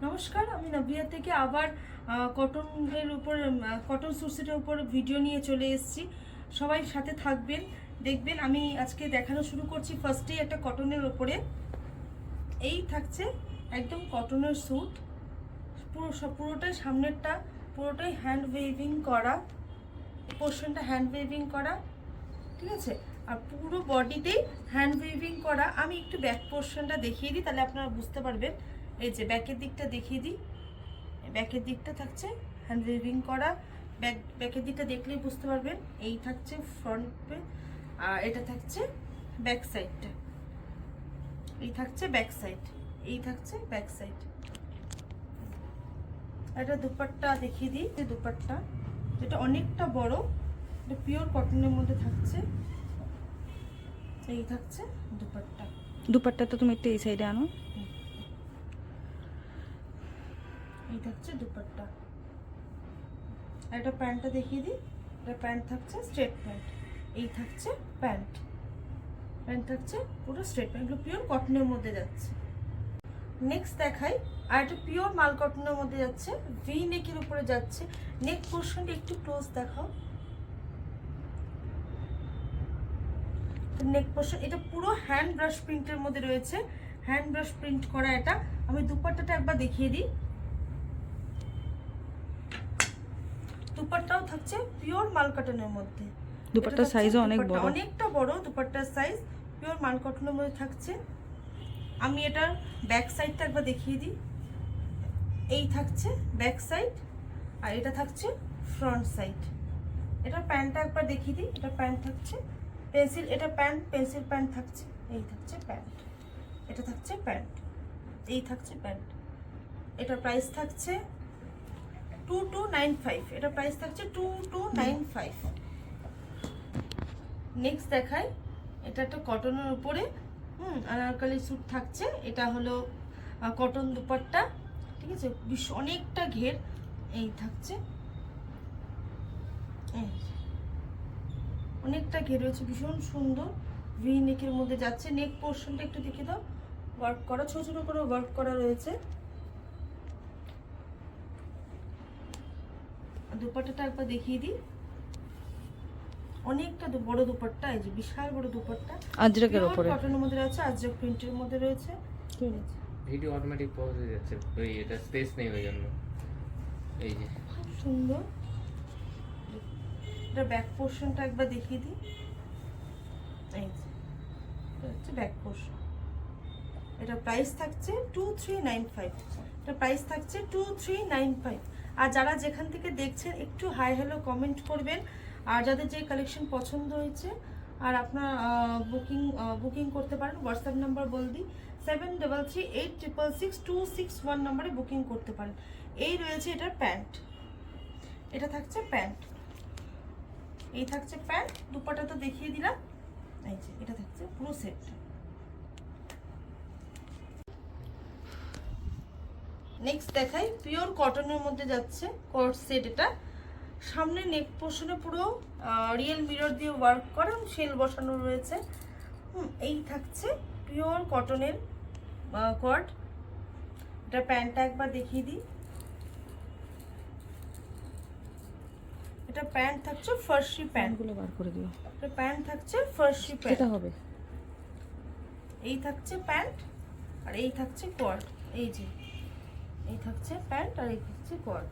নমস্কার, আমি নাভিয়া থেকে আবার কটনের উপর কটন সুটসেটের উপর ভিডিও নিয়ে চলে এসেছি। সবাই সাথে থাকবেন, দেখবেন। আমি আজকে দেখানো শুরু করছি ফার্স্টেই একটা কটনের ওপরে। এই থাকছে একদম কটনের স্যুট, পুরোটাই সামনেরটা পুরোটাই হ্যান্ড ওয়েভিং করা, পোর্শনটা হ্যান্ড ওয়েভিং করা, ঠিক আছে। আর পুরো বডিতেই হ্যান্ড ওয়েভিং করা। আমি একটু ব্যাক পোর্শনটা দেখিয়ে দিই, তাহলে আপনারা বুঝতে পারবেন। এই যে ব্যাকের দিকটা দেখিয়ে দিই, ব্যাকের দিকটা থাকছে হ্যান্ড ওয়েভিং করা। ব্যাকের দিকটা দেখলেই বুঝতে পারবেন। এই থাকছে ফ্রন্ট, আর এটা থাকছে ব্যাক সাইডটা। এই থাকছে ব্যাক সাইড, এই থাকছে ব্যাক সাইড। এটা দুপাট্টা দেখিয়ে দিই, যে দুপাট্টা যেটা অনেকটা বড়, এটা পিওর কটনের মধ্যে থাকছে। এই থাকছে দুপাট্টা। দুপাট্টাটা তুমি একটু এই সাইডে আনো। এই থাকছে দুপাট্টা। আর এটা প্যান্টটা দেখিয়ে দিই। এটা প্যান্ট থাকছে স্ট্রেট প্যান্ট। এই থাকছে প্যান্ট, প্যান্ট থাকছে পুরো স্ট্রেট প্যান্ট। এগুলো পিওর কটনের মধ্যে যাচ্ছে। নেক্সট দেখাই, আর এটা পিওর মাল কটনের মধ্যে যাচ্ছে, ভি নেকের উপরে যাচ্ছে। নেক পোর্শনটা একটু ক্লোজ দেখাও। নেক পোর্শন এটা পুরো হ্যান্ড ব্রাশ প্রিন্টের মধ্যে রয়েছে, হ্যান্ড ব্রাশ প্রিন্ট করা। এটা আমি দুপাট্টাটা একবার দেখিয়ে দিই। দুপাট্টাও থাকছে পিওর মাল কটনের মধ্যে। দুপাট্টার সাইজও অনেক বড়, অনেকটা বড় দুপাট্টার সাইজ, পিওর মাল কটনের মধ্যে থাকছে। আমি এটার ব্যাক সাইডটা একবার দেখিয়ে দিই। এই থাকছে ব্যাক সাইড, আর এটা থাকছে ফ্রন্ট সাইড। এটা প্যান্টটা একবার দেখিয়ে দিই। এটা প্যান্ট থাকছে পেন্সিল, এটা প্যান্ট পেন্সিল প্যান্ট থাকছে। এই থাকছে প্যান্ট, এটা থাকছে প্যান্ট, এই থাকছে প্যান্ট। এটা প্রাইস থাকছে 2295। এটা প্রাইস থাকছে 2295। নেক্সট দেখাই, এটা একটা কটনের উপরে আনারকলি স্যুট থাকছে। এটা হলো কটন দুপাট্টা, ঠিক আছে। অনেকটা ঘের। এই থাকছে, অনেকটা ঘের রয়েছে, ভীষণ সুন্দর। ভি নেকের মধ্যে যাচ্ছে। নেক পোর্শনটা একটু দেখে দাও, ওয়ার্ক করা, ছোট ছোট করে ওয়ার্ক করা রয়েছে। দুপাট্টাটা একবার দেখিয়ে দিই। অনেকটা বড় দুপাট্টা, এই যে বিশাল বড় দুপাট্টা, আজরাকের উপরে কটনের মধ্যে রয়েছে, আজরাক প্রিন্টের মধ্যে রয়েছে। ভিডিও অটোমেটিক পজ হয়ে যাচ্ছে, ওই এটা স্পেস নেই ওই জন্য। এই যে খুব সুন্দর। এটা ব্যাক পোর্শনটা একবার দেখিয়ে দিই। এই যে এটা হচ্ছে ব্যাক পোর্শন। এটা প্রাইস থাকছে 2395। এটা প্রাইস থাকছে 2395। আর যারা যেখান থেকে দেখছেন একটু হাই হ্যালো কমেন্ট করবেন। আর যাদের যে কালেকশন পছন্দ হয়েছে, আর আপনার বুকিং করতে পারেন। হোয়াটসঅ্যাপ নাম্বার বল দিই, 7338666261 নম্বরে বুকিং করতে পারেন। এই রয়েছে এটার প্যান্ট, এটা থাকছে প্যান্ট, এই থাকছে প্যান্ট। দুপাট্টা তো দেখিয়ে দিলাম। এই যে এটা থাকছে পুরো সেট। নেক্সট দেখাই, পিওর কটনের মধ্যে যাচ্ছে কোট সেট। এটা সামনে নেক পোর্শনে পুরো রিয়েল মিরর দিয়ে ওয়ার্ক করা, সেল বসানো রয়েছে। এই থাকছে পিওর কটনের কট। এটা প্যান্টটা একবার দেখিয়ে দিই। এটা প্যান্ট থাকছে ফার্সি প্যান্ট, গুলো বার করে দিও। এটা প্যান্ট থাকছে ফার্সি প্যান্ট, এটা হবে। এই থাকছে প্যান্ট, আর এই থাকছে কট। এই যে এই থাকছে প্যান্ট, আর এই থাকছে কট।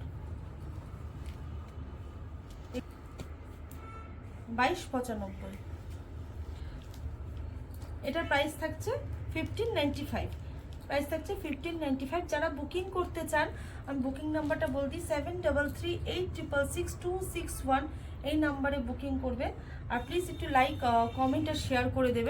2295। এটার প্রাইস থাকছে 1595। প্রাইস থাকছে 1595। যারা বুকিং করতে চান, আমি বুকিং নাম্বারটা বল দিই, 7338666261। এই নাম্বারে বুকিং করবে। আর প্লিজ একটু লাইক কমেন্ট আর শেয়ার করে দেবে।